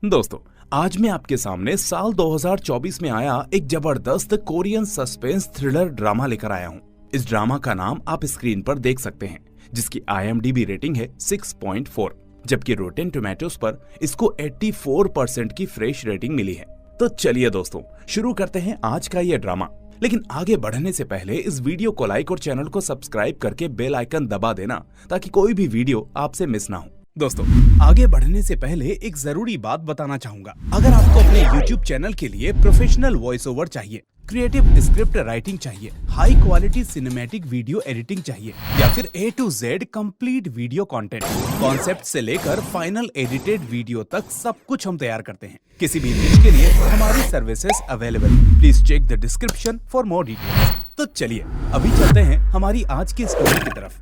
दोस्तों, आज मैं आपके सामने साल 2024 में आया एक जबरदस्त कोरियन सस्पेंस थ्रिलर ड्रामा लेकर आया हूँ। इस ड्रामा का नाम आप स्क्रीन पर देख सकते हैं, जिसकी IMDb रेटिंग है 6.4, जबकि रोटेन टोमेटोज पर इसको 84% की फ्रेश रेटिंग मिली है। तो चलिए दोस्तों, शुरू करते हैं आज का ये ड्रामा। लेकिन आगे बढ़ने से पहले इस वीडियो को लाइक और चैनल को सब्सक्राइब करके बेल आइकन दबा देना, ताकि कोई भी वीडियो आपसे मिस ना हो। दोस्तों, आगे बढ़ने से पहले एक जरूरी बात बताना चाहूंगा। अगर आपको अपने YouTube चैनल के लिए प्रोफेशनल वॉइस ओवर चाहिए, क्रिएटिव स्क्रिप्ट राइटिंग चाहिए, high quality cinematic video editing चाहिए, या फिर A to Z complete video content, concept से लेकर फाइनल एडिटेड वीडियो तक सब कुछ हम तैयार करते हैं। किसी भी नीश के लिए हमारी services available. Please check the description for more details. तो चलिए अभी चलते हैं हमारी आज की स्टोरी की तरफ।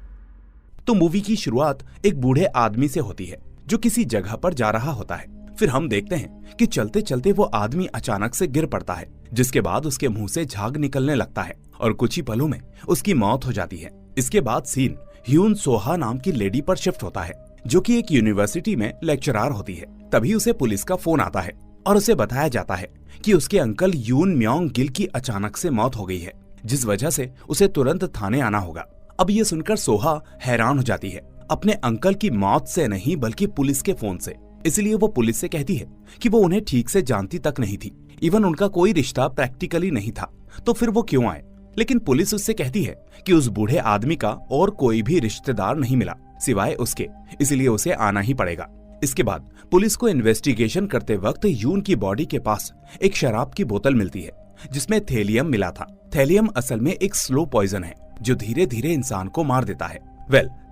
तो मूवी की शुरुआत एक बूढ़े आदमी से होती है, जो किसी जगह पर जा रहा होता है। फिर हम देखते हैं कि चलते चलते वो आदमी अचानक से गिर पड़ता है, जिसके बाद उसके मुंह से झाग निकलने लगता है और कुछ ही पलों में उसकी मौत हो जाती है। इसके बाद सीन ह्यून सोहा नाम की लेडी पर शिफ्ट होता है, जो कि एक यूनिवर्सिटी में लेक्चरर होती है। तभी उसे पुलिस का फोन आता है और उसे बताया जाता है कि उसके अंकल यून म्योंग गिल की अचानक से मौत हो गई है, जिस वजह से उसे तुरंत थाने आना होगा। अब ये सुनकर सोहा हैरान हो जाती है, अपने अंकल की मौत से नहीं बल्कि पुलिस के फोन से। इसलिए वो पुलिस से कहती है कि वो उन्हें ठीक से जानती तक नहीं थी, इवन उनका कोई रिश्ता प्रैक्टिकली नहीं था, तो फिर वो क्यों आए। लेकिन पुलिस उससे कहती है कि उस बूढ़े आदमी का और कोई भी रिश्तेदार नहीं मिला सिवाय उसके, इसलिए उसे आना ही पड़ेगा। इसके बाद पुलिस को इन्वेस्टिगेशन करते वक्त यून की बॉडी के पास एक शराब की बोतल मिलती है, जिसमें थेलियम मिला था। थेलियम असल में एक स्लो पॉइजन है, जो धीरे धीरे इंसान को मार देता है।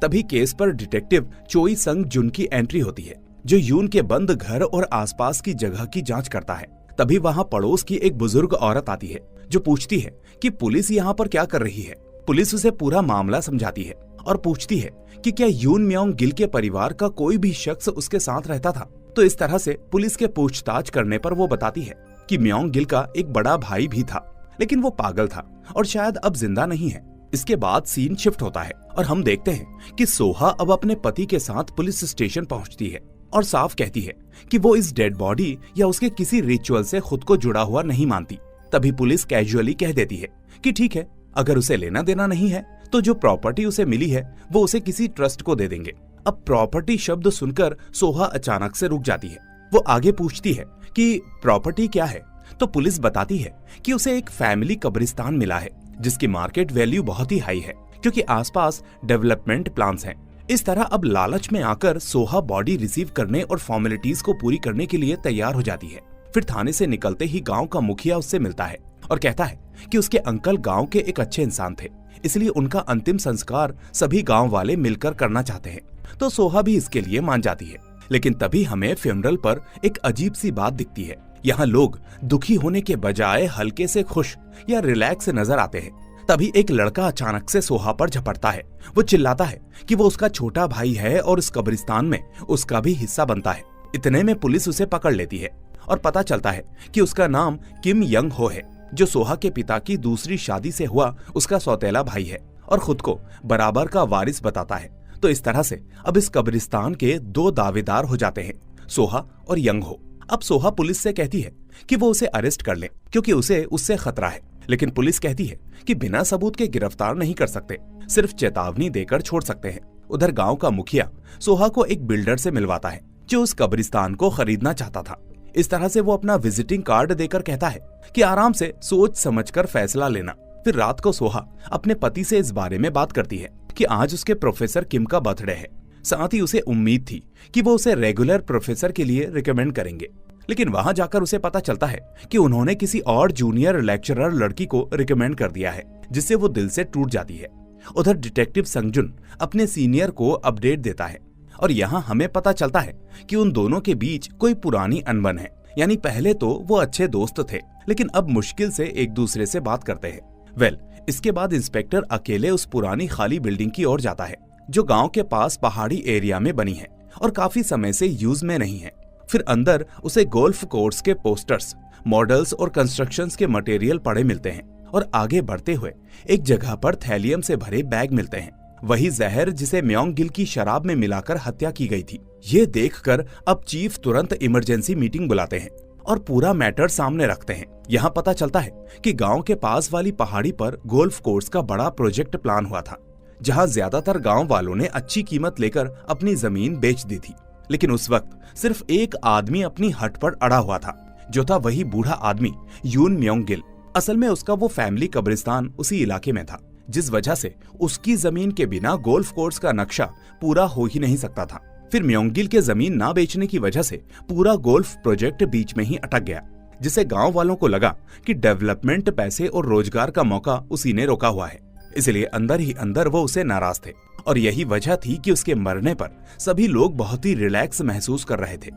तभी केस पर डिटेक्टिव चोई संग जुन की एंट्री होती है, जो यून के बंद घर और आसपास की जगह की जांच करता है। तभी वहां पड़ोस की एक बुजुर्ग औरत आती है, जो पूछती है कि पुलिस यहाँ पर क्या कर रही है। पुलिस उसे पूरा मामला समझाती है और पूछती है कि क्या यून म्योंग गिल के परिवार का कोई भी शख्स उसके साथ रहता था। तो इस तरह से पुलिस के पूछताछ करने पर वो बताती है कि म्योंग गिल का एक बड़ा भाई भी था, लेकिन वो पागल था और शायद अब जिंदा नहीं है। इसके बाद सीन शिफ्ट होता है और हम देखते हैं कि सोहा अब अपने पति के साथ पुलिस स्टेशन पहुंचती है और साफ कहती है कि वो इस डेड बॉडी या उसके किसी रिचुअल से खुद को जुड़ा हुआ नहीं मानती। तभी पुलिस कैजुअली कह देती है कि ठीक है, अगर उसे लेना देना नहीं है तो जो प्रॉपर्टी उसे मिली है वो उसे किसी ट्रस्ट को दे देंगे। अब प्रॉपर्टी शब्द सुनकर सोहा अचानक से रुक जाती है। वो आगे पूछती है कि प्रॉपर्टी क्या है, तो पुलिस बताती है कि उसे एक फैमिली कब्रिस्तान मिला है, जिसकी मार्केट वैल्यू बहुत ही हाई है, क्योंकि आसपास डेवलपमेंट प्लान्स हैं। इस तरह अब लालच में आकर सोहा बॉडी रिसीव करने और फॉर्मेलिटीज को पूरी करने के लिए तैयार हो जाती है। फिर थाने से निकलते ही गांव का मुखिया उससे मिलता है और कहता है कि उसके अंकल गांव के एक अच्छे इंसान थे, इसलिए उनका अंतिम संस्कार सभी गांव वाले मिलकर करना चाहते हैं। तो सोहा भी इसके लिए मान जाती है। लेकिन तभी हमें फ्यूनरल पर एक अजीब सी बात दिखती है। यहाँ लोग दुखी होने के बजाय हल्के से खुश या रिलैक्स नजर आते हैं। तभी एक लड़का अचानक से सोहा पर झपटता है। वो चिल्लाता है कि वो उसका छोटा भाई है और इस कब्रिस्तान में उसका भी हिस्सा बनता है। इतने में पुलिस उसे पकड़ लेती है और पता चलता है कि उसका नाम किम यंग हो है, जो सोहा के पिता की दूसरी शादी से हुआ उसका सौतेला भाई है और खुद को बराबर का वारिस बताता है। तो इस तरह से अब इस कब्रिस्तान के दो दावेदार हो जाते हैं, सोहा और यंग हो। अब सोहा पुलिस से कहती है कि वो उसे अरेस्ट कर ले, क्योंकि उसे उससे खतरा है। लेकिन पुलिस कहती है कि बिना सबूत के गिरफ्तार नहीं कर सकते, सिर्फ चेतावनी देकर छोड़ सकते हैं। उधर गांव का मुखिया सोहा को एक बिल्डर से मिलवाता है, जो उस कब्रिस्तान को खरीदना चाहता था। इस तरह से वो अपना विजिटिंग कार्ड देकर कहता है कि आराम से सोच समझकर फैसला लेना। फिर रात को सोहा अपने पति से इस बारे में बात करती है कि आज उसके प्रोफेसर किम का बर्थडे है। साथ ही उसे उम्मीद थी कि वो उसे रेगुलर प्रोफेसर के लिए रिकमेंड करेंगे। लेकिन वहां जाकर उसे पता चलता है कि उन्होंने किसी और जूनियर लेक्चरर लड़की को रिकमेंड कर दिया है, जिससे वो दिल से टूट जाती है। उधर डिटेक्टिव संगजुन अपने सीनियर को अपडेट देता है और यहाँ हमें पता चलता है कि उन दोनों के बीच कोई पुरानी अनबन है। यानी पहले तो वो अच्छे दोस्त थे, लेकिन अब मुश्किल से एक दूसरे से बात करते हैं। इसके बाद इंस्पेक्टर अकेले उस पुरानी खाली बिल्डिंग की ओर जाता है, जो गांव के पास पहाड़ी एरिया में बनी है और काफी समय से यूज में नहीं है। फिर अंदर उसे गोल्फ कोर्स के पोस्टर्स, मॉडल्स और कंस्ट्रक्शंस के मटेरियल पड़े मिलते हैं और आगे बढ़ते हुए एक जगह पर थैलियम से भरे बैग मिलते हैं वही जहर जिसे म्योंग गिल की शराब में मिलाकर हत्या की गई थी। ये देखकर अब चीफ तुरंत इमरजेंसी मीटिंग बुलाते हैं और पूरा मैटर सामने रखते हैं। यहाँ पता चलता है कि गांव के पास वाली पहाड़ी पर गोल्फ कोर्स का बड़ा प्रोजेक्ट प्लान हुआ था, जहाँ ज्यादातर गांव वालों ने अच्छी कीमत लेकर अपनी जमीन बेच दी थी। लेकिन उस वक्त सिर्फ एक आदमी अपनी हट पर अड़ा हुआ था, जो था वही बूढ़ा आदमी यून म्योंग गिल। असल में उसका वो फैमिली कब्रिस्तान उसी इलाके में था, जिस वजह से उसकी जमीन के बिना गोल्फ कोर्स का नक्शा पूरा हो ही नहीं सकता था। फिर म्योंग गिल के जमीन ना बेचने की वजह से पूरा गोल्फ प्रोजेक्ट बीच में ही अटक गया, जिससे गांव वालों को लगा कि डेवलपमेंट, पैसे और रोजगार का मौका उसी ने रोका हुआ है। इसलिए अंदर ही अंदर वो उसे नाराज थे और यही वजह थी कि उसके मरने पर सभी लोग बहुत ही रिलैक्स महसूस कर रहे थे।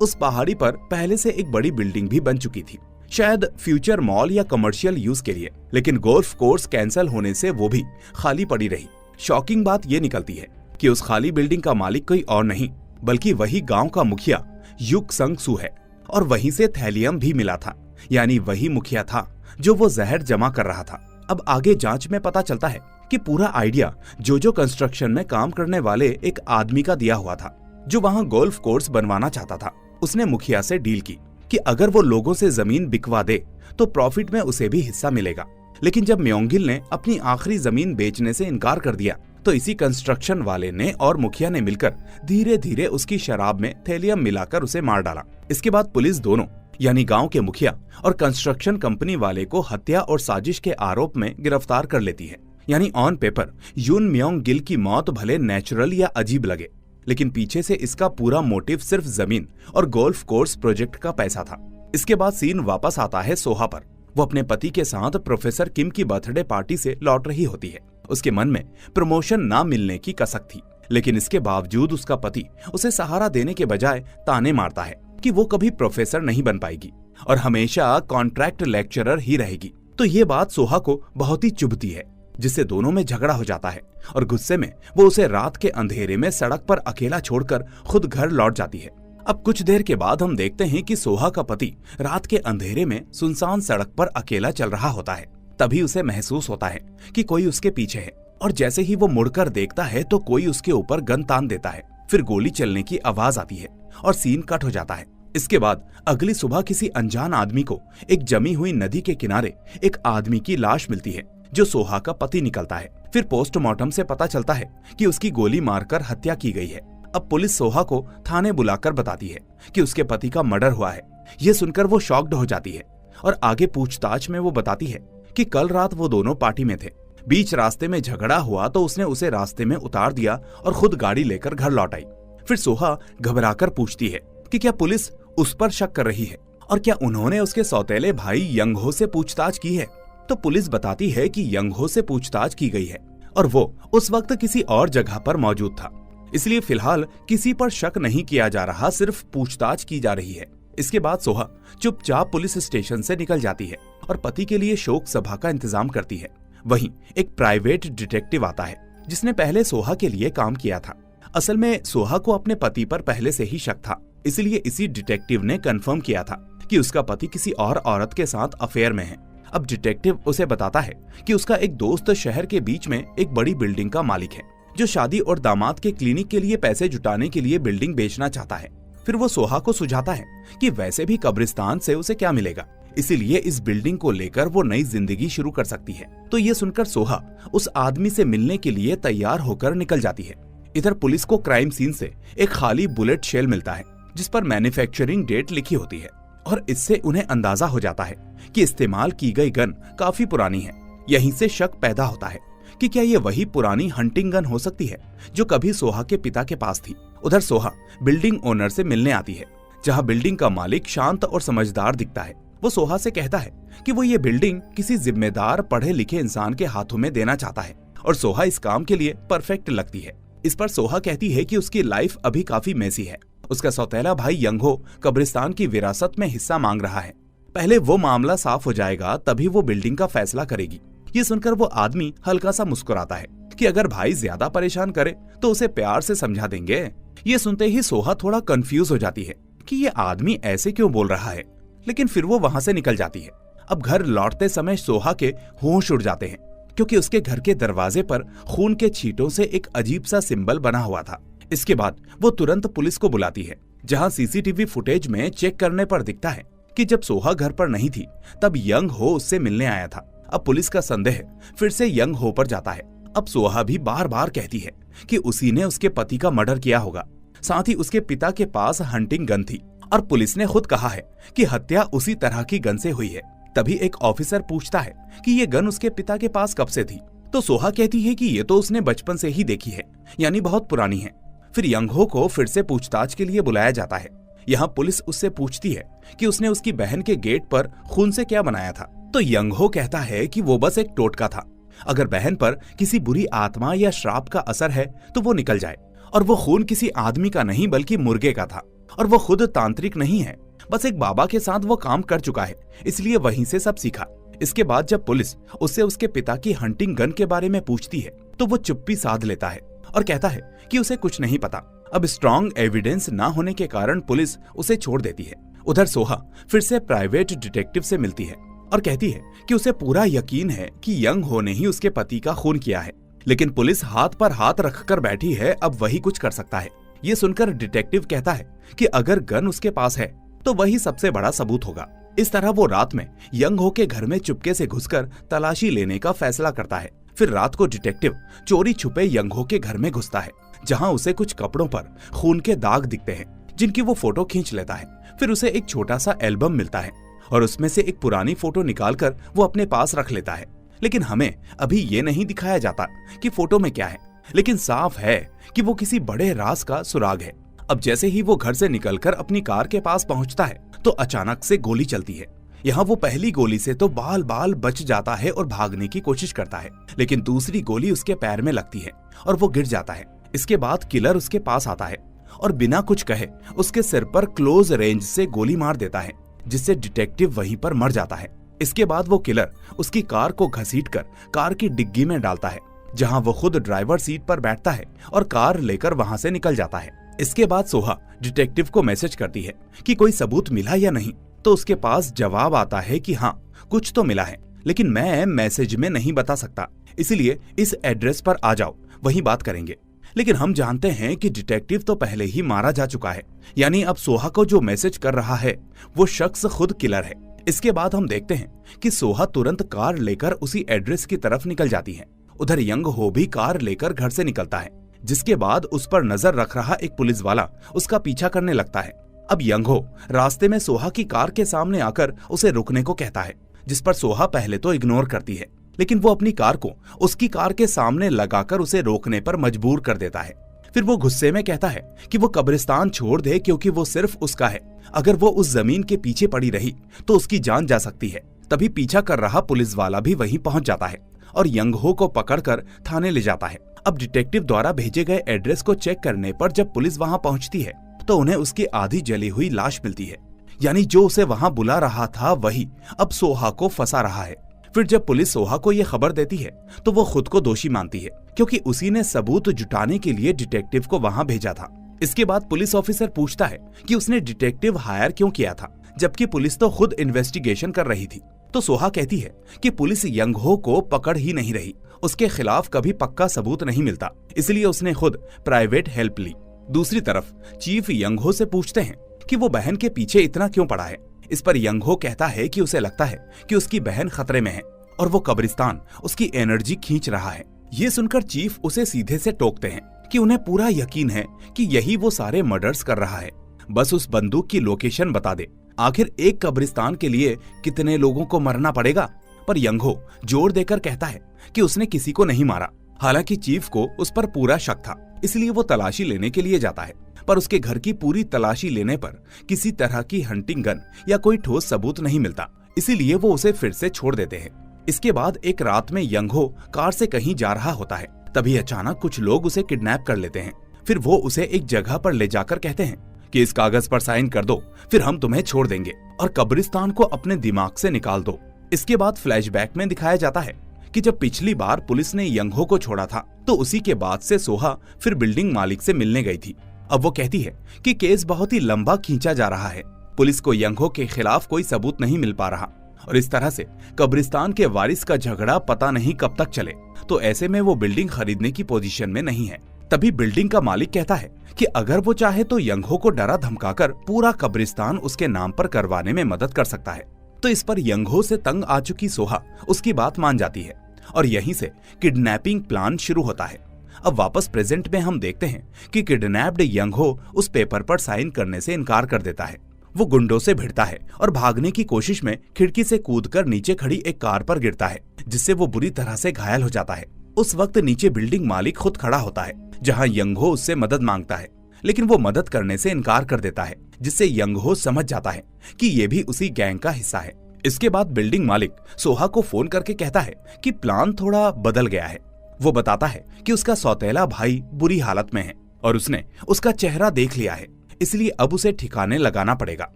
उस पहाड़ी पर पहले से एक बड़ी बिल्डिंग भी बन चुकी थी, शायद फ्यूचर मॉल या कमर्शियल यूज के लिए, लेकिन गोल्फ कोर्स कैंसिल होने से वो भी खाली पड़ी रही। शॉकिंग बात ये निकलती है कि उस खाली बिल्डिंग का मालिक कोई और नहीं बल्कि वही गांव का मुखिया युक संग सू है, और वहीं से थैलियम भी मिला था, यानी वही मुखिया था जो वो जहर जमा कर रहा था। अब आगे जांच में पता चलता है कि पूरा आइडिया जो कंस्ट्रक्शन में काम करने वाले एक आदमी का दिया हुआ था, जो वहां गोल्फ कोर्स बनवाना चाहता था। उसने मुखिया से डील की कि अगर वो लोगों से जमीन बिकवा दे तो प्रॉफिट में उसे भी हिस्सा मिलेगा। लेकिन जब म्योंग गिल ने अपनी आखिरी जमीन बेचने से इनकार कर दिया तो इसी कंस्ट्रक्शन वाले ने और मुखिया ने मिलकर धीरे धीरे उसकी शराब में थैलियम मिलाकर उसे मार डाला। इसके बाद पुलिस दोनों यानी गांव के मुखिया और कंस्ट्रक्शन कंपनी वाले को हत्या और साजिश के आरोप में गिरफ्तार कर लेती है। यानी ऑन पेपर यून म्योंग गिल की मौत भले नेचुरल या अजीब लगे, लेकिन पीछे से इसका पूरा मोटिव सिर्फ जमीन और गोल्फ कोर्स प्रोजेक्ट का पैसा था। इसके बाद सीन वापस आता है सोहा पर। वो अपने पति के साथ प्रोफेसर किम की बर्थडे पार्टी से लौट रही होती है। उसके मन में प्रमोशन ना मिलने की कसक थी, लेकिन इसके बावजूद उसका पति उसे सहारा देने के बजाय ताने मारता है कि वो कभी प्रोफेसर नहीं बन पाएगी और हमेशा कॉन्ट्रैक्ट लेक्चरर ही रहेगी। तो ये बात सोहा को बहुत ही चुभती है, जिससे दोनों में झगड़ा हो जाता है और गुस्से में वो उसे रात के अंधेरे में सड़क पर अकेला छोड़कर खुद घर लौट जाती है। अब कुछ देर के बाद हम देखते हैं कि सोहा का पति रात के अंधेरे में सुनसान सड़क पर अकेला चल रहा होता है। तभी उसे महसूस होता है कि कोई उसके पीछे है, और जैसे ही वो मुड़कर देखता है तो कोई उसके ऊपर गन तान देता है। फिर गोली चलने की आवाज आती है और सीन कट हो जाता है। इसके बाद अगली सुबह किसी अनजान आदमी को एक जमी हुई नदी के किनारे एक आदमी की लाश मिलती है, जो सोहा का पति निकलता है। फिर पोस्टमार्टम से पता चलता है कि उसकी गोली मारकर हत्या की गई है। अब पुलिस सोहा को थाने बुलाकर बताती है कि उसके पति का मर्डर हुआ है। ये सुनकर वो शॉक्ड हो जाती है और आगे पूछताछ में वो बताती है कि कल रात वो दोनों पार्टी में थे। बीच रास्ते में झगड़ा हुआ तो उसने उसे रास्ते में उतार दिया और खुद गाड़ी लेकर घर लौट आई। फिर सोहा घबराकर पूछती है कि क्या पुलिस उस पर शक कर रही है और क्या उन्होंने उसके सौतेले भाई यंगहो से पूछताछ की है। तो पुलिस बताती है कि यंगहो से पूछताछ की गई है और वो उस वक्त किसी और जगह पर मौजूद था, इसलिए फिलहाल किसी पर शक नहीं किया जा रहा, सिर्फ पूछताछ की जा रही है। इसके बाद सोहा चुपचाप पुलिस स्टेशन से निकल जाती है और पति के लिए शोक सभा का इंतजाम करती है। वहीं एक प्राइवेट डिटेक्टिव आता है जिसने पहले सोहा के लिए काम किया था। असल में सोहा को अपने पति पर पहले से ही शक था, इसलिए इसी डिटेक्टिव ने कंफर्म किया था कि उसका पति किसी और औरत के साथ अफेयर में है। अब डिटेक्टिव उसे बताता है कि उसका एक दोस्त शहर के बीच में एक बड़ी बिल्डिंग का मालिक है, जो शादी और दामाद के क्लिनिक के लिए पैसे जुटाने के लिए बिल्डिंग बेचना चाहता है। फिर वो सोहा को सुझाता है कि वैसे भी कब्रिस्तान से उसे क्या मिलेगा, इसीलिए इस बिल्डिंग को लेकर वो नई जिंदगी शुरू कर सकती है। तो ये सुनकर सोहा उस आदमी से मिलने के लिए तैयार होकर निकल जाती है। इधर पुलिस को क्राइम सीन से एक खाली बुलेट शेल मिलता है जिस पर मैन्युफैक्चरिंग डेट लिखी होती है, और इससे उन्हें अंदाजा हो जाता है कि इस्तेमाल की गई गन काफी पुरानी है। यहीं से शक पैदा होता है कि क्या ये वही पुरानी हंटिंग गन हो सकती है जो कभी सोहा के पिता के पास थी। उधर सोहा बिल्डिंग ओनर से मिलने आती है, जहां बिल्डिंग का मालिक शांत और समझदार दिखता है। वो सोहा से कहता है कि वो ये बिल्डिंग किसी जिम्मेदार पढ़े लिखे इंसान के हाथों में देना चाहता है और सोहा इस काम के लिए परफेक्ट लगती है। इस पर सोहा कहती है कि उसकी लाइफ अभी काफी मेसी है। उसका सौतेला भाई यंगहो कब्रिस्तान की विरासत में हिस्सा मांग रहा है। पहले वो मामला साफ हो जाएगा तभी वो बिल्डिंग का फैसला करेगी। ये सुनकर वो आदमी हल्का सा मुस्कुराता है कि अगर भाई ज्यादा परेशान करे तो उसे प्यार से समझा देंगे। ये सुनते ही सोहा थोड़ा कंफ्यूज हो जाती है कि ये आदमी ऐसे क्यों बोल रहा है, लेकिन फिर वो वहां से निकल जाती है। अब घर लौटते समय सोहा के होश उड़ जाते हैं क्योंकि उसके घर के दरवाजे पर खून के छींटों से एक अजीब सा सिंबल बना हुआ था। इसके बाद वो तुरंत पुलिस को बुलाती है, जहां सीसीटीवी फुटेज में चेक करने पर दिखता है कि जब सोहा घर पर नहीं थी तब यंग हो उससे मिलने आया था। अब पुलिस का संदेह फिर से यंग हो पर जाता है। अब सोहा भी बार बार कहती है कि उसी ने उसके पति का मर्डर किया होगा। साथ ही उसके पिता के पास हंटिंग गन थी और पुलिस ने खुद कहा है कि हत्या उसी तरह की गन से हुई है। तभी एक ऑफिसर पूछता है कि ये गन उसके पिता के पास कब से थी, तो सोहा कहती है कि ये तो उसने बचपन से ही देखी है, यानी बहुत पुरानी है। फिर यंग हो को फिर से पूछताछ के लिए बुलाया जाता है। यहाँ पुलिस उससे पूछती है कि उसने उसकी बहन के गेट पर खून से क्या बनाया था, तो यंग हो कहता है कि वो बस एक टोटका था। अगर बहन पर किसी बुरी आत्मा या श्राप का असर है तो वो निकल जाए, और वो खून किसी आदमी का नहीं बल्कि मुर्गे का था, और वो खुद तांत्रिक नहीं है, बस एक बाबा के साथ वो काम कर चुका है, इसलिए वहीं से सब सीखा। इसके बाद जब पुलिस उससे उसके पिता की हंटिंग गन के बारे में पूछती है तो वो चुप्पी साध लेता है और कहता है कि उसे कुछ नहीं पता। अब स्ट्रॉन्ग एविडेंस ना होने के कारण पुलिस उसे छोड़ देती है। उधर सोहा फिर से प्राइवेट डिटेक्टिव से मिलती है और कहती है कि उसे पूरा यकीन है कि यंग हो ने ही उसके पति का खून किया है, लेकिन पुलिस हाथ पर हाथ रखकर बैठी है, अब वही कुछ कर सकता है। ये सुनकर डिटेक्टिव कहता है कि अगर गन उसके पास है तो वही सबसे बड़ा सबूत होगा। इस तरह वो रात में यंग हो के घर में चुपके से घुसकर तलाशी लेने का फैसला करता है। फिर रात को डिटेक्टिव चोरी छुपे यंग हो के घर में घुसता है, जहां उसे कुछ कपड़ों पर खून के दाग दिखते हैं, जिनकी वो फोटो खींच लेता है। फिर उसे एक छोटा सा एल्बम मिलता है और उसमें से एक पुरानी फोटो निकालकर वो अपने पास रख लेता है। लेकिन हमें अभी ये नहीं दिखाया जाता कि फोटो में क्या है, लेकिन साफ है कि वो किसी बड़े राज का सुराग है। अब जैसे ही वो घर से निकलकर अपनी कार के पास पहुंचता है तो अचानक से गोली चलती है। यहाँ वो पहली गोली से तो बाल बाल बच जाता है और भागने की कोशिश करता है, लेकिन दूसरी गोली उसके पैर में लगती है और वो गिर जाता है। इसके बाद किलर उसके पास आता है और बिना कुछ कहे उसके सिर पर क्लोज रेंज से गोली मार देता है, जिससे डिटेक्टिव वहीं पर मर जाता है। इसके बाद वो किलर उसकी कार को घसीटकर कार की डिग्गी में डालता है, जहां वो खुद ड्राइवर सीट पर बैठता है और कार लेकर वहां से निकल जाता है। इसके बाद सोहा डिटेक्टिव को मैसेज करती है कि कोई सबूत मिला या नहीं, तो उसके पास जवाब आता है कि हाँ कुछ तो मिला है, लेकिन मैं मैसेज में नहीं बता सकता, इसलिए इस एड्रेस पर आ जाओ, वहीं बात करेंगे। लेकिन हम जानते हैं कि डिटेक्टिव तो पहले ही मारा जा चुका है, यानी अब सोहा को जो मैसेज कर रहा है वो शख्स खुद किलर है। इसके बाद हम देखते हैं कि सोहा तुरंत कार लेकर उसी एड्रेस की तरफ निकल जाती है। उधर यंग हो भी कार लेकर घर से निकलता है, जिसके बाद उस पर नजर रख रहा एक पुलिस वाला उसका पीछा करने लगता है। अब यंग हो रास्ते में सोहा की कार के सामने आकर उसे रुकने को कहता है, जिस पर सोहा पहले तो इग्नोर करती है, लेकिन वो अपनी कार को उसकी कार के सामने लगाकर उसे रोकने पर मजबूर कर देता है। फिर वो गुस्से में कहता है कि वो कब्रिस्तान छोड़ दे, क्योंकि वो सिर्फ उसका है, अगर वो उस जमीन के पीछे पड़ी रही तो उसकी जान जा सकती है। तभी पीछा कर रहा पुलिस वाला भी वहीं पहुंच जाता है और यंग हो को पकड़कर थाने ले जाता है। अब डिटेक्टिव द्वारा भेजे गए एड्रेस को चेक करने पर जब पुलिस वहां पहुंचती है तो उन्हें उसकी आधी जली हुई लाश मिलती है, यानी जो उसे वहां बुला रहा था वही अब सोहा को फंसा रहा है। फिर जब पुलिस सोहा को ये खबर देती है तो वो खुद को दोषी मानती है, क्योंकि उसी ने सबूत जुटाने के लिए डिटेक्टिव को वहां भेजा था। इसके बाद पुलिस ऑफिसर पूछता है कि उसने डिटेक्टिव हायर क्यों किया था, जबकि पुलिस तो खुद इन्वेस्टिगेशन कर रही थी। तो सोहा कहती है कि पुलिस यंग हो को पकड़ ही नहीं रही, उसके खिलाफ कभी पक्का सबूत नहीं मिलता, इसलिए उसने खुद प्राइवेट हेल्प ली। दूसरी तरफ चीफ यंग हो से पूछते हैं कि वो बहन के पीछे इतना क्यों पड़ा है। इस पर यंग हो कहता है कि उसे लगता है कि उसकी बहन खतरे में है और वो कब्रिस्तान उसकी एनर्जी खींच रहा है। ये सुनकर चीफ उसे सीधे से टोकते हैं कि उन्हें पूरा यकीन है कि यही वो सारे मर्डर्स कर रहा है, बस उस बंदूक की लोकेशन बता दे। आखिर एक कब्रिस्तान के लिए कितने लोगों को मरना पड़ेगा। पर यंग हो जोर देकर कहता है कि उसने किसी को नहीं मारा। हालांकि चीफ को उस पर पूरा शक था, इसलिए वो तलाशी लेने के लिए जाता है, पर उसके घर की पूरी तलाशी लेने पर किसी तरह की हंटिंग गन या कोई ठोस सबूत नहीं मिलता, इसीलिए वो उसे फिर से छोड़ देते हैं। इसके बाद एक रात में यंग हो कार से कहीं जा रहा होता है, तभी अचानक कुछ लोग उसे किडनैप कर लेते हैं। फिर वो उसे एक जगह पर ले जाकर कहते हैं कि इस कागज पर साइन कर दो, फिर हम तुम्हें छोड़ देंगे और कब्रिस्तान को अपने दिमाग से निकाल दो। इसके बाद फ्लैशबैक में दिखाया जाता है कि जब पिछली बार पुलिस ने यंग हो को छोड़ा था तो उसी के बाद से सोहा फिर बिल्डिंग मालिक से मिलने गई थी। अब वो कहती है कि केस बहुत ही लंबा खींचा जा रहा है, पुलिस को यंग हो के खिलाफ कोई सबूत नहीं मिल पा रहा और इस तरह से कब्रिस्तान के वारिस का झगड़ा पता नहीं कब तक चले। तो ऐसे में वो बिल्डिंग खरीदने की पोजीशन में नहीं है। तभी बिल्डिंग का मालिक कहता है कि अगर वो चाहे तो यंगहो को डरा धमकाकर पूरा कब्रिस्तान उसके नाम पर करवाने में मदद कर सकता है। तो इस पर यंगहो से तंग आ चुकी सोहा उसकी बात मान जाती है और यहीं से किडनैपिंग प्लान शुरू होता है। अब वापस प्रेजेंट में हम देखते हैं कि किडनैप्ड यंगहो उस पेपर पर साइन करने से इनकार कर देता है। वो गुंडों से भिड़ता है और भागने की कोशिश में खिड़की से कूदकर नीचे खड़ी एक कार पर गिरता है, जिससे वो बुरी तरह से घायल हो जाता है। उस वक्त नीचे बिल्डिंग मालिक खुद खड़ा होता है, जहां यंगहो उससे मदद मांगता है, लेकिन वो मदद करने से इनकार कर देता है, जिससे यंगहो समझ जाता है कि ये भी उसी गैंग का हिस्सा है। इसके बाद बिल्डिंग मालिक सोहा को फोन करके कहता है कि प्लान थोड़ा बदल गया है। वो बताता है कि उसका सौतेला भाई बुरी हालत में है और उसने उसका चेहरा देख लिया है, इसलिए अब उसे ठिकाने लगाना पड़ेगा।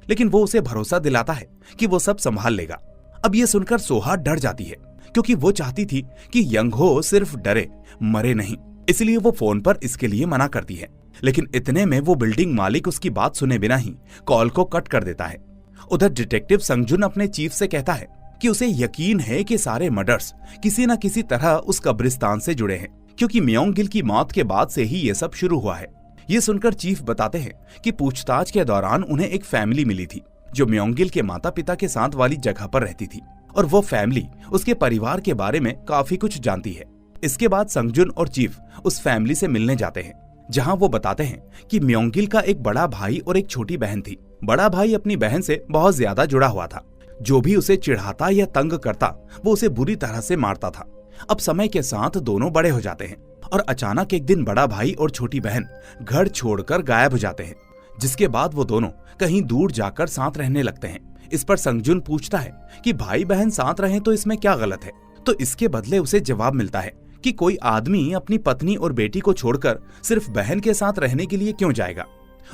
लेकिन वो उसे भरोसा दिलाता है कि वो सब संभाल लेगा। अब ये सुनकर सोहा डर जाती है, क्योंकि वो चाहती थी कि यंगहो सिर्फ डरे, मरे नहीं। इसलिए वो फोन पर इसके लिए मना करती है। लेकिन इतने में वो बिल्डिंग मालिक उसकी बात सुने बिना ही कॉल को कट कर देता है। उधर डिटेक्टिव संगजुन अपने चीफ से कहता है कि उसे यकीन है कि सारे मर्डर्स किसी न किसी तरह उस कब्रिस्तान से जुड़े हैं, क्योंकि म्योंगिल की मौत के बाद से ही ये सब शुरू हुआ है। ये सुनकर चीफ बताते हैं कि पूछताछ के दौरान उन्हें एक फैमिली मिली थी जो म्योंगिल के माता पिता के साथ वाली जगह पर रहती थी, और वो फैमिली उसके परिवार के बारे में काफी कुछ जानती है। इसके बाद संगजुन और चीफ उस फैमिली से मिलने जाते हैं, जहां वो बताते हैं कि म्योंगिल का एक बड़ा भाई और एक छोटी बहन थी। बड़ा भाई अपनी बहन से बहुत ज्यादा जुड़ा हुआ था। जो भी उसे चिढ़ाता या तंग करता वो उसे बुरी तरह से मारता था। अब समय के साथ दोनों बड़े हो जाते हैं और अचानक एक दिन बड़ा भाई और छोटी बहन घर छोड़कर गायब हो जाते हैं, जिसके बाद वो दोनों कहीं दूर जाकर साथ रहने लगते हैं। इस पर संगजुन पूछता है कि भाई बहन साथ रहें तो इसमें क्या गलत है। तो इसके बदले उसे जवाब मिलता है कि कोई आदमी अपनी पत्नी और बेटी को छोड़कर सिर्फ बहन के साथ रहने के लिए क्यों जाएगा।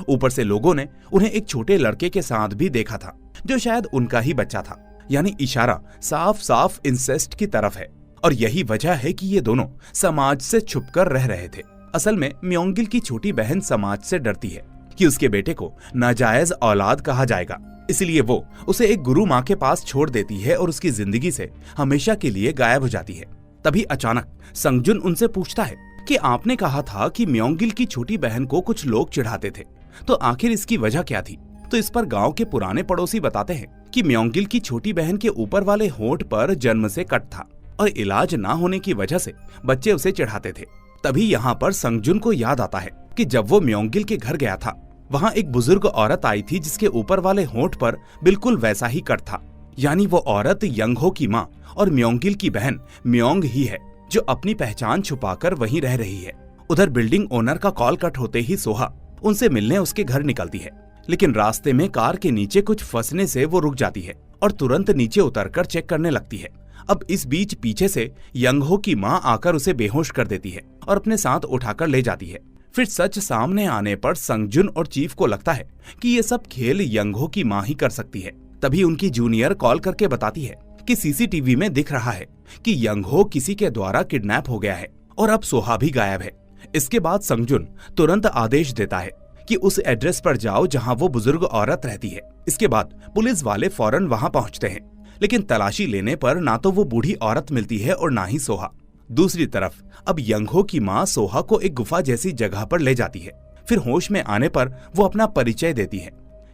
ऊपर से लोगों ने उन्हें एक छोटे लड़के के साथ भी देखा था, जो शायद उनका ही बच्चा था। यानी इशारा साफ साफ इंसेस्ट की तरफ है, और यही वजह है कि ये दोनों समाज से छुपकर रह रहे थे। असल में म्योंगिल की छोटी बहन समाज से डरती है कि उसके बेटे को नाजायज औलाद कहा जाएगा, इसलिए वो उसे एक गुरु माँ के पास छोड़ देती है और उसकी जिंदगी से हमेशा के लिए गायब हो जाती है। तभी अचानक संगजुन उनसे पूछता है कि आपने कहा था कि म्योंगिल की छोटी बहन को कुछ लोग चिढ़ाते थे, तो आखिर इसकी वजह क्या थी। तो इस पर गांव के पुराने पड़ोसी बताते हैं कि म्योंगिल की छोटी बहन के ऊपर वाले होंठ पर जन्म से कट था और इलाज ना होने की वजह से बच्चे उसे चिढ़ाते थे। तभी यहाँ पर संगजुन को याद आता है कि जब वो म्योंगिल के घर गया था, वहाँ एक बुजुर्ग औरत आई थी जिसके ऊपर वाले होंठ पर बिल्कुल वैसा ही कट था। यानी वो औरत यंगहो की माँ और म्योंगिल की बहन म्योंग ही है, जो अपनी पहचान छुपाकर वहीं रह रही है। उधर बिल्डिंग ओनर का कॉल कट होते ही सोहा उनसे मिलने उसके घर निकलती है, लेकिन रास्ते में कार के नीचे कुछ फंसने से वो रुक जाती है और तुरंत नीचे उतरकर चेक करने लगती है। अब इस बीच पीछे से यंगहो की माँ आकर उसे बेहोश कर देती है और अपने साथ उठाकर ले जाती है। फिर सच सामने आने पर संगजुन और चीफ को लगता है कि ये सब खेल यंगहो की माँ ही कर सकती है। तभी उनकी जूनियर कॉल करके बताती है कि सीसीटीवी में दिख रहा है कि यंगहो किसी के द्वारा किडनैप हो गया है और अब सोहा भी गायब है। इसके बाद संगजुन तुरंत आदेश देता है कि उस एड्रेस पर जाओ जहां वो बुजुर्ग औरत रहती है। इसके बाद पुलिस वाले फौरन वहां पहुंचते हैं, लेकिन तलाशी लेने पर ना तो वो बूढ़ी औरत मिलती है और ना ही सोहा। दूसरी तरफ अब यंगहो की माँ सोहा को एक गुफा जैसी जगह पर ले जाती है। फिर होश में आने पर वो अपना परिचय देती है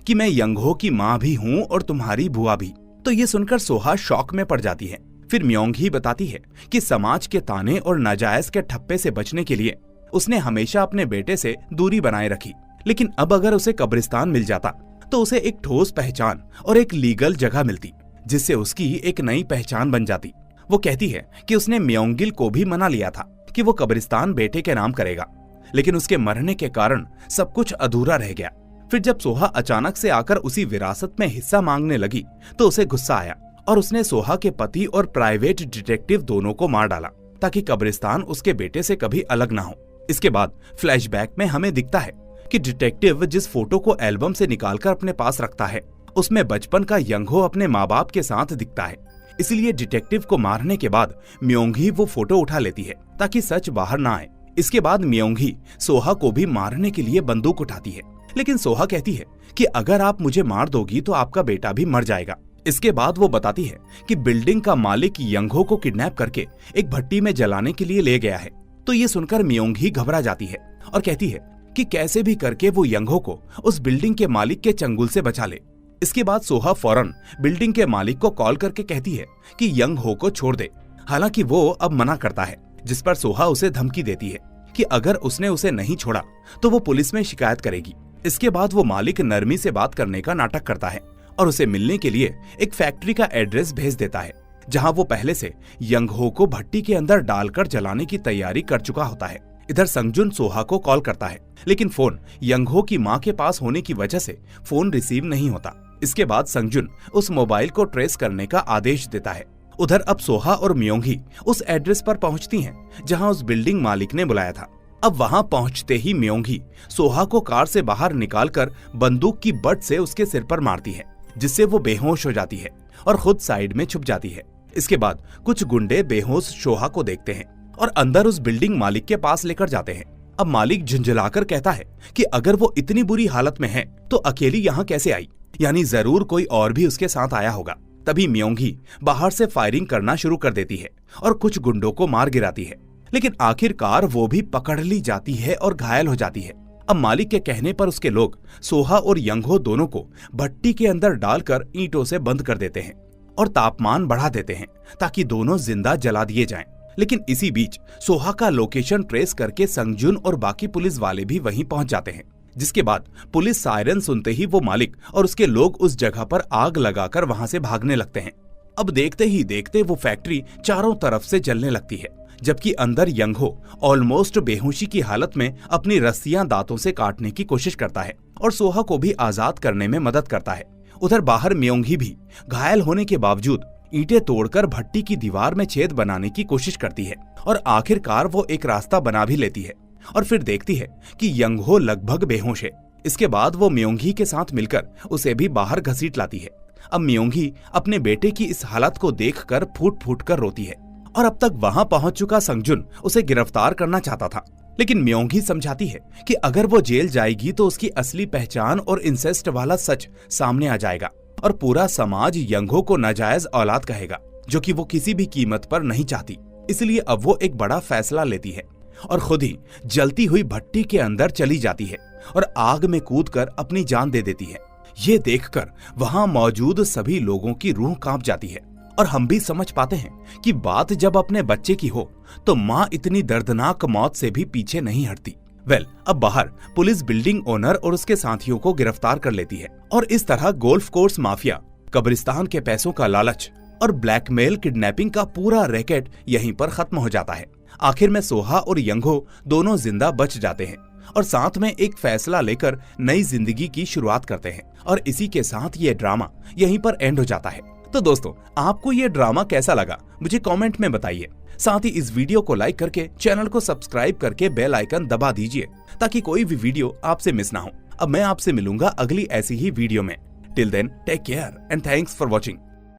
कि मैं यंगहो की माँ भी हूँ और तुम्हारी बुआ भी। तो ये सुनकर सोहा शॉक में पड़ जाती है। फिर म्योंग ही बताती है कि समाज के ताने और नाजायज के ठप्पे से बचने के लिए उसने हमेशा अपने बेटे से दूरी बनाए रखी, लेकिन अब अगर उसे कब्रिस्तान मिल जाता तो उसे एक ठोस पहचान और एक लीगल जगह मिलती, जिससे उसकी एक नई पहचान बन जाती। वो कहती है कि उसने म्योंगिल को भी मना लिया था कि वो कब्रिस्तान बेटे के नाम करेगा, लेकिन उसके मरने के कारण सब कुछ अधूरा रह गया। फिर जब सोहा अचानक से आकर उसी विरासत में हिस्सा मांगने लगी तो उसे गुस्सा आया और उसने सोहा के पति और प्राइवेट डिटेक्टिव दोनों को मार डाला, ताकि कब्रिस्तान उसके बेटे से कभी अलग ना हो। इसके बाद फ्लैशबैक में हमें दिखता है कि डिटेक्टिव जिस फोटो को एल्बम से निकालकर अपने पास रखता है, उसमें बचपन का यंगहो अपने माँ बाप के साथ दिखता है। इसलिए डिटेक्टिव को मारने के बाद म्योंगी वो फोटो उठा लेती है ताकि सच बाहर ना आए। इसके बाद म्योंगी सोहा को भी मारने के लिए बंदूक उठाती है, लेकिन सोहा कहती है कि अगर आप मुझे मार दोगी तो आपका बेटा भी मर जाएगा। इसके बाद वो बताती है कि बिल्डिंग का मालिक यंगहो को किडनैप करके एक भट्टी में जलाने के लिए ले गया है। तो ये सुनकर म्योंगी घबरा जाती है और कहती है कि कैसे भी करके वो यंगहो को उस बिल्डिंग के मालिक के चंगुल से बचा ले। इसके बाद सोहा फौरन बिल्डिंग के मालिक को कॉल करके कहती है कि यंगहो को छोड़ दे। हालांकि वो अब मना करता है, जिस पर सोहा उसे धमकी देती है कि अगर उसने उसे नहीं छोड़ा तो वो पुलिस में शिकायत करेगी। इसके बाद वो मालिक नरमी से बात करने का नाटक करता है और उसे मिलने के लिए एक फैक्ट्री का एड्रेस भेज देता है, जहां वो पहले से यंगहो को भट्टी के अंदर डालकर जलाने की तैयारी कर चुका होता है। इधर संगजुन सोहा को कॉल करता है, लेकिन फोन यंगहो की मां के पास होने की वजह से फोन रिसीव नहीं होता। इसके बाद संगजुन उस मोबाइल को ट्रेस करने का आदेश देता है। उधर अब सोहा और म्योंगी उस एड्रेस पर पहुंचती हैं जहां उस बिल्डिंग मालिक ने बुलाया था। अब वहां पहुंचते ही म्योंगी सोहा को कार से बाहर निकालकर बंदूक की बट से उसके सिर पर मारती है, जिससे वो बेहोश हो जाती है और खुद साइड में छुप जाती है। इसके बाद कुछ गुंडे बेहोश सोहा को देखते हैं और अंदर उस बिल्डिंग मालिक के पास लेकर जाते हैं। अब मालिक झुंझलाकर कहता है कि अगर वो इतनी बुरी हालत में है तो अकेली यहाँ कैसे आई, यानी जरूर कोई और भी उसके साथ आया होगा। तभी म्योंगी बाहर से फायरिंग करना शुरू कर देती है और कुछ गुंडों को मार गिराती है, लेकिन आखिरकार वो भी पकड़ ली जाती है और घायल हो जाती है। अब मालिक के कहने पर उसके लोग सोहा और यंगहो दोनों को भट्टी के अंदर डालकर ईंटों से बंद कर देते हैं और तापमान बढ़ा देते हैं ताकि दोनों जिंदा जला दिए जाएं। लेकिन इसी बीच सोहा का लोकेशन ट्रेस करके संगजुन और बाकी पुलिस वाले भी वहीं पहुंच जाते हैं, जिसके बाद पुलिस सायरन सुनते ही वो मालिक और उसके लोग उस जगह पर आग लगाकर वहां से भागने लगते हैं। अब देखते ही देखते वो फैक्ट्री चारों तरफ से जलने लगती है, जबकि अंदर यंगहो ऑलमोस्ट बेहोशी की हालत में अपनी रस्सियां दांतों से काटने की कोशिश करता है और सोहा को भी आजाद करने में मदद करता है। उधर बाहर म्योंगी भी घायल होने के बावजूद ईंटें तोड़कर भट्टी की दीवार में छेद बनाने की कोशिश करती है और आखिरकार वो एक रास्ता बना भी लेती है और फिर देखती है कि यंगहो लगभग बेहोश है। इसके बाद वो म्योंगी के साथ मिलकर उसे भी बाहर घसीट लाती है। अब म्योंगी अपने बेटे की इस हालत को देखकर फूट फूट कर रोती है और अब तक वहां पहुंच चुका संगजुन उसे गिरफ्तार करना चाहता था, लेकिन म्योंगी समझाती है कि अगर वो जेल जाएगी तो उसकी असली पहचान और इंसेस्ट वाला सच सामने आ जाएगा और पूरा समाज यंगहो को नाजायज औलाद कहेगा, जो कि वो किसी भी कीमत पर नहीं चाहती। इसलिए अब वो एक बड़ा फैसला लेती है और खुद ही जलती हुई भट्टी के अंदर चली जाती है और आग में कूदकर अपनी जान दे देती है। ये देखकर वहां मौजूद सभी लोगों की रूह कांप जाती है और हम भी समझ पाते हैं कि बात जब अपने बच्चे की हो तो माँ इतनी दर्दनाक मौत से भी पीछे नहीं हटती। अब बाहर पुलिस बिल्डिंग ओनर और उसके साथियों को गिरफ्तार कर लेती है और इस तरह गोल्फ कोर्स माफिया, कब्रिस्तान के पैसों का लालच और ब्लैकमेल किडनैपिंग का पूरा रैकेट यहीं पर खत्म हो जाता है। आखिर में सोहा और यंगहो दोनों जिंदा बच जाते हैं और साथ में एक फैसला लेकर नई जिंदगी की शुरुआत करते हैं और इसी के साथ ये ड्रामा यहीं पर एंड हो जाता है। तो दोस्तों, आपको ये ड्रामा कैसा लगा मुझे कमेंट में बताइए। साथ ही इस वीडियो को लाइक करके चैनल को सब्सक्राइब करके बेल आइकन दबा दीजिए ताकि कोई भी वीडियो आपसे मिस ना हो। अब मैं आपसे मिलूंगा अगली ऐसी ही वीडियो में। Till then take care and thanks for watching.